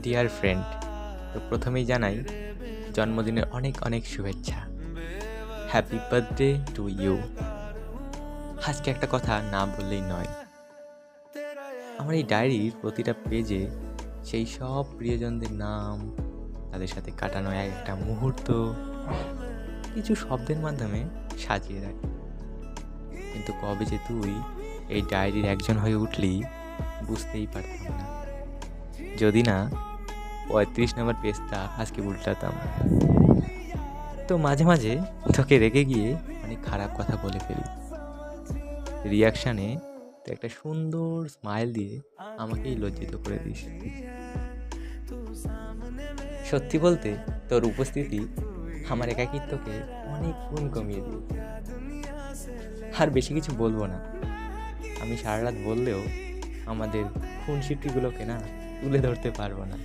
Dear friend, তো প্রথমেই জানাই জন্মদিনের অনেক অনেক শুভেচ্ছা। Happy birthday to you. আজকে একটা কথা না বললেই নয়, আমার এই ডায়েরির প্রতিটা পেজে সেই সব প্রিয়জনদের নাম, তাদের সাথে কাটানো এক একটা মুহূর্ত কিছু শব্দের মাধ্যমে সাজিয়ে রাখি। কিন্তু কবে যে তুই এই ডায়েরির একজন হয়ে উঠলি বুঝতেই পারতাম না, যদি না 35 নম্বর পেজটা আজকে উল্টাতাম। তো মাঝে মাঝে তোকে রেগে গিয়ে অনেক খারাপ কথা বলে ফেলি, রিয়াকশানে তো একটা সুন্দর স্মাইল দিয়ে আমাকেই লজ্জিত করে দিস। সত্যি বলতে তোর উপস্থিতি আমার একাকিত্বকে অনেক গুণ কমিয়ে দিই। আর বেশি কিছু বলবো না, আমি সারা রাত বললেও আমাদের খুনসুটিগুলোকে না তুলে ধরতে পারবো না।